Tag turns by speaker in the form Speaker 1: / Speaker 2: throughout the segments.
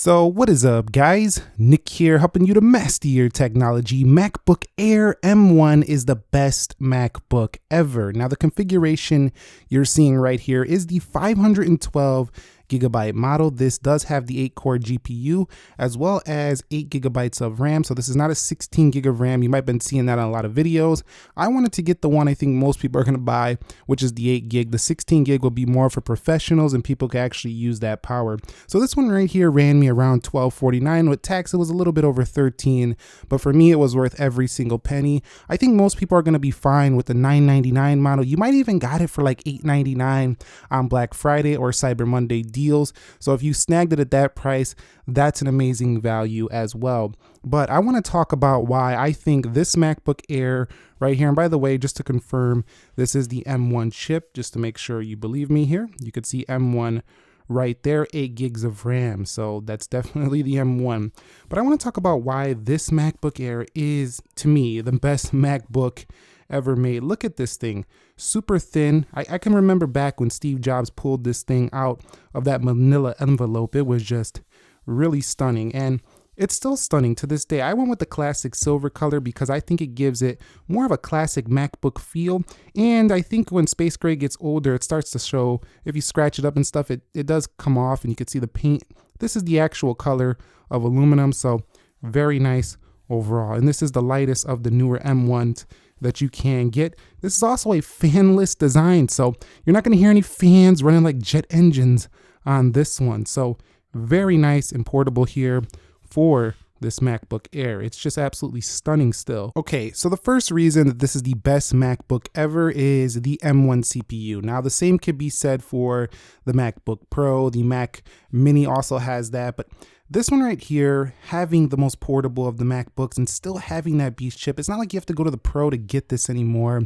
Speaker 1: So what is up, guys? Nick here, helping you to master your technology. MacBook Air M1 is the best MacBook ever. Now the configuration you're seeing right here is the 512GB model. This does have the 8-core GPU as well as 8GB of RAM. So this is not a 16GB of RAM. You might have been seeing that on a lot of videos. I wanted to get the one I think most people are going to buy, which is the 8GB. The 16GB will be more for professionals and people can actually use that power. So this one right here ran me around $12.49. With tax, it was a little bit over $13, but for me, it was worth every single penny. I think most people are going to be fine with the $999 model. You might even got it for like $899 on Black Friday or Cyber Monday deals. So if you snagged it at that price, that's an amazing value as well. But I want to talk about why I think this MacBook Air right here, and by the way, just to confirm, this is the M1 chip, just to make sure you believe me here. You could see M1 right there, 8GB of RAM. So that's definitely the M1. But I want to talk about why this MacBook Air is, to me, the best MacBook ever made. Look at this thing, super thin. I can remember back when Steve Jobs pulled this thing out of that manila envelope. It was just really stunning, and it's still stunning to this day. I went with the classic silver color because I think it gives it more of a classic MacBook feel. And I think when space gray gets older, it starts to show. If you scratch it up and stuff, it does come off and you can see the paint. This is the actual color of aluminum, so very nice overall. And this is the lightest of the newer M1s that you can get. This is also a fanless design, so you're not going to hear any fans running like jet engines on this one. So very nice and portable here for this MacBook Air. It's just absolutely stunning still. Okay, so the first reason that this is the best MacBook ever is the M1 CPU. Now the same could be said for the MacBook Pro. The Mac Mini also has that, but this one right here, having the most portable of the MacBooks and still having that beast chip, it's not like you have to go to the Pro to get this anymore.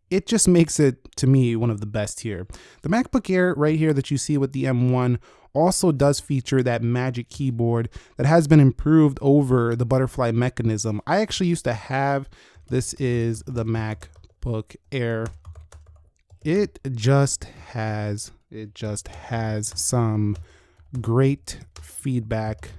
Speaker 1: It just makes it, to me, one of the best here. The MacBook Air right here that you see with the M1 also does feature that Magic Keyboard that has been improved over the butterfly mechanism. I actually used to have, this is the MacBook Air. It just has some great feedback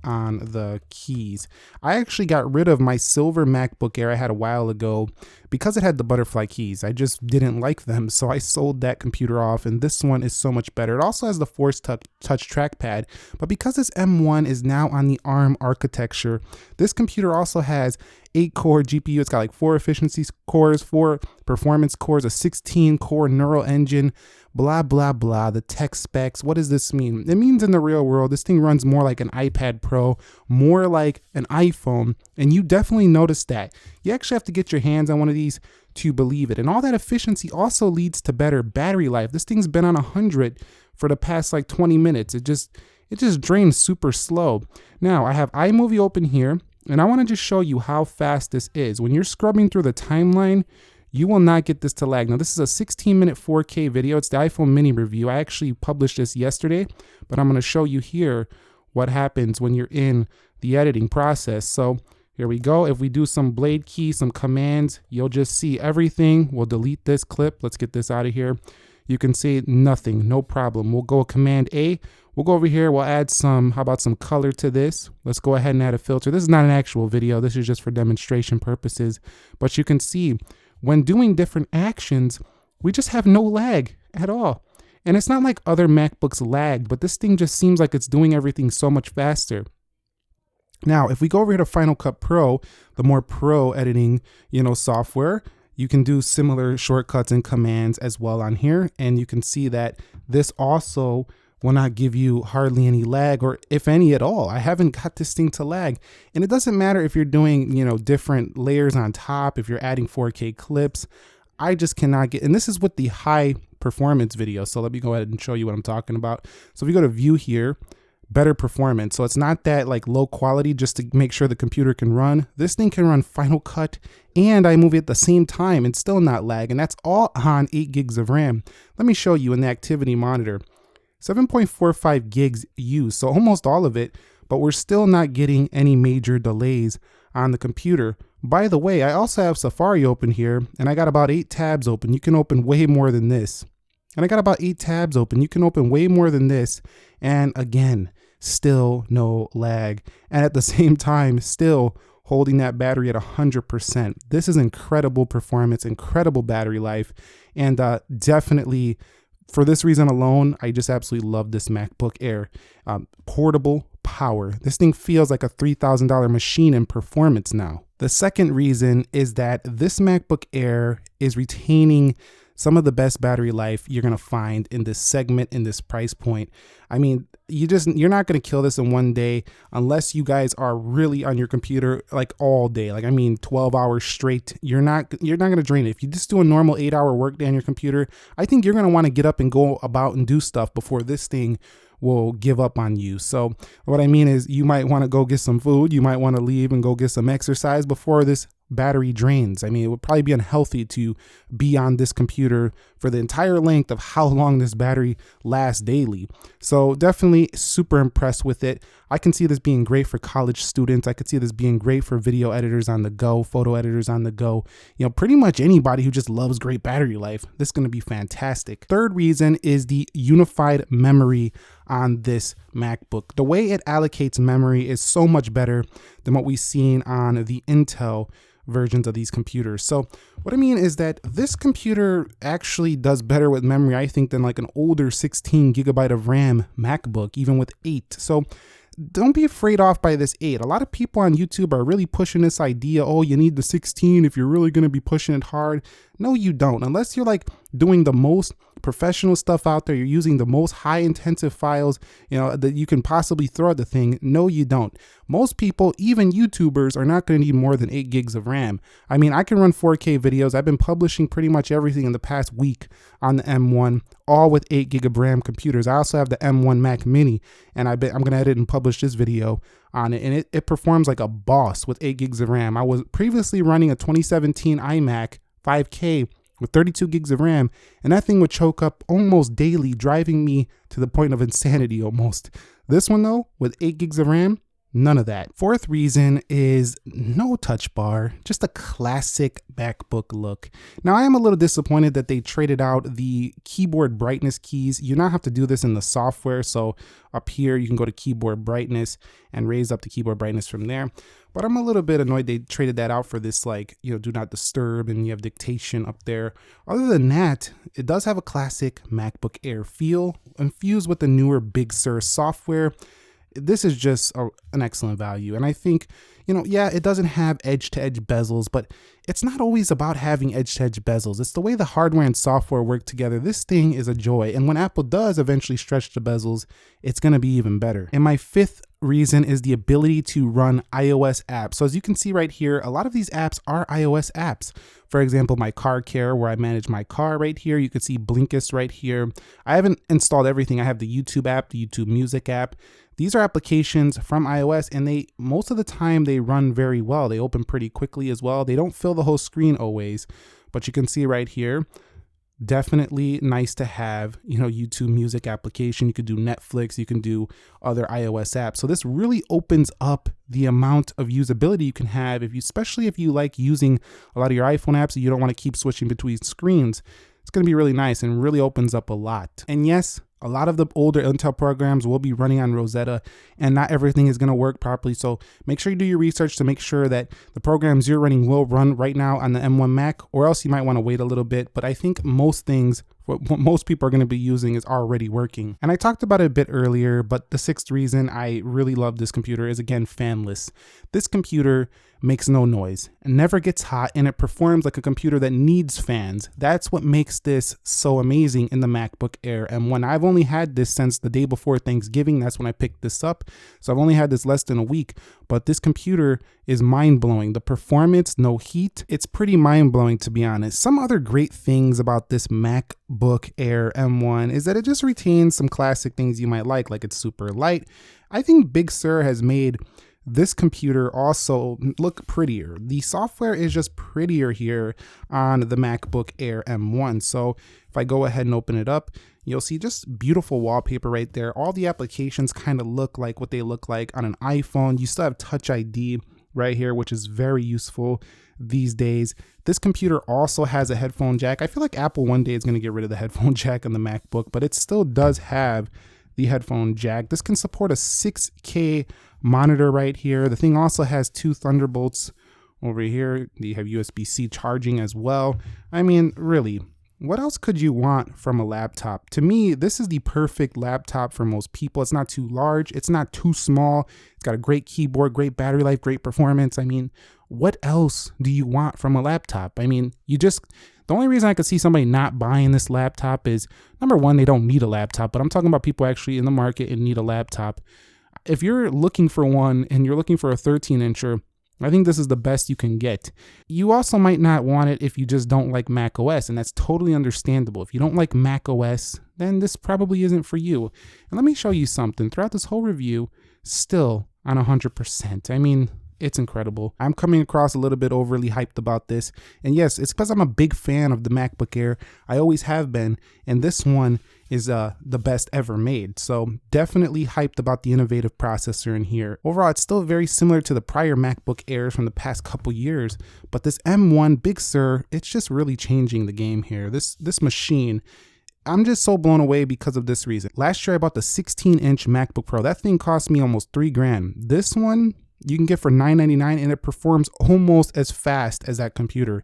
Speaker 1: on the keys. I actually got rid of my silver MacBook Air I had a while ago because it had the butterfly keys. I just didn't like them, so I sold that computer off, and this one is so much better. It also has the Force Touch trackpad, but because this M1 is now on the ARM architecture, this computer also has 8-core GPU. It's got like 4 efficiency cores, 4 performance cores, a 16-core neural engine, blah, blah, blah, the tech specs. What does this mean? It means in the real world, this thing runs more like an iPad Pro, more like an iPhone, and you definitely notice that. You actually have to get your hands on one of these to believe it. And all that efficiency also leads to better battery life. This thing's been on 100 for the past like 20 minutes. It just drains super slow. Now, I have iMovie open here, and I want to just show you how fast this is. When you're scrubbing through the timeline, you will not get this to lag. Now, this is a 16-minute 4K video. It's the iPhone mini review. I actually published this yesterday, but I'm going to show you here what happens when you're in the editing process. So here we go. If we do some blade key, some commands, you'll just see everything. We'll delete this clip. Let's get this out of here. You can see nothing, no problem. We'll go Command A. We'll go over here. We'll add some, how about some color to this? Let's go ahead and add a filter. This is not an actual video. This is just for demonstration purposes. But you can see when doing different actions, we just have no lag at all. And it's not like other MacBooks lagged, but this thing just seems like it's doing everything so much faster. Now, if we go over here to Final Cut Pro, the more pro editing, software, you can do similar shortcuts and commands as well on here. And you can see that this also will not give you hardly any lag, or if any at all. I haven't got this thing to lag. And it doesn't matter if you're doing, different layers on top, if you're adding 4K clips. I just cannot get, and this is with the high performance video. So let me go ahead and show you what I'm talking about. So if we go to view here, better performance. So it's not that like low quality just to make sure the computer can run. This thing can run Final Cut and iMovie at the same time and still not lag. And that's all on 8GB of RAM. Let me show you in the activity monitor. 7.45 gigs used, so almost all of it, but we're still not getting any major delays on the computer. By the way, I also have Safari open here, and I got about 8 tabs open. You can open way more than this. And I got about 8 tabs open. You can open way more than this. And again, still no lag. And at the same time, still holding that battery at 100%. This is incredible performance, incredible battery life, and definitely for this reason alone, I just absolutely love this MacBook Air. Portable power. This thing feels like a $3,000 machine in performance now. The second reason is that this MacBook Air is retaining some of the best battery life you're gonna find in this segment, in this price point. I mean, you're not gonna kill this in one day unless you guys are really on your computer like all day. Like, I mean, 12 hours straight. You're not gonna drain it. If you just do a normal 8-hour workday on your computer, I think you're gonna want to get up and go about and do stuff before this thing will give up on you. So what I mean is you might want to go get some food. You might want to leave and go get some exercise before this battery drains. I mean, it would probably be unhealthy to be on this computer for the entire length of how long this battery lasts daily. So definitely super impressed with it. I can see this being great for college students. I could see this being great for video editors on the go, photo editors on the go. You know, pretty much anybody who just loves great battery life. This is going to be fantastic. Third reason is the unified memory on this MacBook. The way it allocates memory is so much better than what we've seen on the Intel versions of these computers. So what I mean is that this computer actually does better with memory, I think, than like an older 16 gigabyte of RAM MacBook, even with 8. So don't be afraid off by this 8. A lot of people on YouTube are really pushing this idea, oh, you need the 16 if you're really going to be pushing it hard. No, you don't. Unless you're like doing the most professional stuff out there, you're using the most high intensive files, you know, that you can possibly throw at the thing. No, you don't. Most people, even YouTubers, are not going to need more than 8 gigs of RAM. I mean, I can run 4K videos. I've been publishing pretty much everything in the past week on the M1, all with 8 gig of RAM computers. I also have the M1 Mac Mini, and I'm going to edit and publish this video on it, and it performs like a boss with 8 gigs of RAM. I was previously running a 2017 iMac 5K with 32 gigs of RAM, and that thing would choke up almost daily, driving me to the point of insanity almost. This one though, with 8 gigs of RAM, none of that. Fourth reason is no touch bar, just a classic MacBook look. Now I am a little disappointed that they traded out the keyboard brightness keys. You now have to do this in the software. So up here, you can go to keyboard brightness and raise up the keyboard brightness from there. But I'm a little bit annoyed they traded that out for this, like, you know, do not disturb, and you have dictation up there. Other than that, it does have a classic MacBook Air feel infused with the newer Big Sur software. This is just an excellent value. And I think, you know, yeah, it doesn't have edge-to-edge bezels, but it's not always about having edge-to-edge bezels. It's the way the hardware and software work together. This thing is a joy. And when Apple does eventually stretch the bezels, it's going to be even better. And my fifth reason is the ability to run iOS apps. So as you can see right here, a lot of these apps are iOS apps. For example, my car care, where I manage my car right here. You can see Blinkist right here. I haven't installed everything. I have the YouTube app, the YouTube Music app. These are applications from iOS, and most of the time they run very well. They open pretty quickly as well. They don't fill the whole screen always, but you can see right here, definitely nice to have, you know, YouTube Music application. You could do Netflix, you can do other iOS apps. So this really opens up the amount of usability you can have, especially if you like using a lot of your iPhone apps and you don't want to keep switching between screens. It's going to be really nice and really opens up a lot. And yes, a lot of the older Intel programs will be running on Rosetta, and not everything is going to work properly. So make sure you do your research to make sure that the programs you're running will run right now on the M1 Mac, or else you might want to wait a little bit. But I think most things, what most people are going to be using, is already working. And I talked about it a bit earlier, but the sixth reason I really love this computer is, again, fanless. This computer makes no noise and never gets hot, and it performs like a computer that needs fans. That's what makes this so amazing in the MacBook Air M1. I've only had this since the day before Thanksgiving. That's when I picked this up. So I've only had this less than a week, but this computer is mind-blowing. The performance, no heat, it's pretty mind-blowing, to be honest. Some other great things about this MacBook Air M1 is that it just retains some classic things you might like it's super light. I think Big Sur has made this computer also look prettier. The software is just prettier here on the MacBook Air M1. So if I go ahead and open it up, you'll see just beautiful wallpaper right there. All the applications kind of look like what they look like on an iPhone. You still have Touch ID right here, which is very useful these days. This computer also has a headphone jack. I feel like Apple one day is going to get rid of the headphone jack on the MacBook, but it still does have the headphone jack. This can support a 6K monitor right here. The thing also has 2 Thunderbolts over here. You have USB-C charging as well. I mean, really, what else could you want from a laptop? To me, this is the perfect laptop for most people. It's not too large. It's not too small. It's got a great keyboard, great battery life, great performance. I mean, what else do you want from a laptop? I mean, the only reason I could see somebody not buying this laptop is, number one, they don't need a laptop, but I'm talking about people actually in the market and need a laptop. If you're looking for one and you're looking for a 13-incher, I think this is the best you can get. You also might not want it if you just don't like Mac OS, and that's totally understandable. If you don't like Mac OS, then this probably isn't for you. And let me show you something. Throughout this whole review, still on 100%. I mean, it's incredible. I'm coming across a little bit overly hyped about this. And yes, it's because I'm a big fan of the MacBook Air. I always have been. And this one is the best ever made. So definitely hyped about the innovative processor in here. Overall, it's still very similar to the prior MacBook Airs from the past couple years. But this M1 Big Sur, it's just really changing the game here. This machine, I'm just so blown away because of this reason. Last year, I bought the 16-inch MacBook Pro. That thing cost me almost $3 grand. This one, you can get for $9.99, and it performs almost as fast as that computer.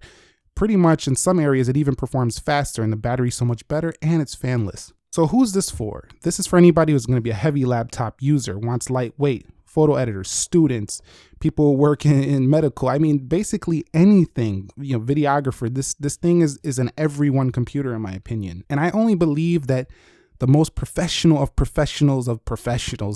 Speaker 1: Pretty much in some areas, it even performs faster, and the battery's so much better, and it's fanless. So who's this for? This is for anybody who's going to be a heavy laptop user, wants lightweight, photo editors, students, people who work in medical. I mean, basically anything, videographer. This thing is an everyone computer, in my opinion. And I only believe that the most professional of professionals,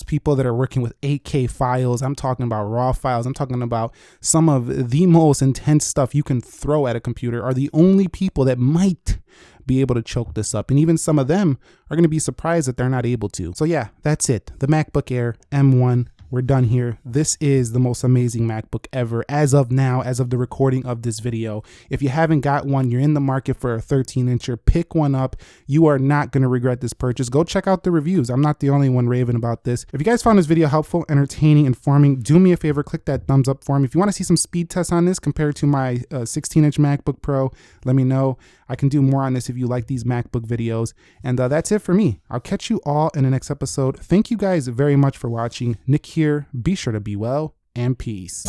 Speaker 1: people that are working with 8K files, I'm talking about raw files, I'm talking about some of the most intense stuff you can throw at a computer, are the only people that might be able to choke this up. And even some of them are going to be surprised that they're not able to. So yeah, that's it. The MacBook Air M1. We're done here. This is the most amazing MacBook ever as of now, as of the recording of this video. If you haven't got one, you're in the market for a 13-incher, pick one up. You are not going to regret this purchase. Go check out the reviews. I'm not the only one raving about this. If you guys found this video helpful, entertaining, informing, do me a favor, click that thumbs up for me. If you want to see some speed tests on this compared to my 16-inch MacBook Pro, let me know. I can do more on this if you like these MacBook videos. And that's it for me. I'll catch you all in the next episode. Thank you guys very much for watching. Nick here. Be sure to be well, and peace.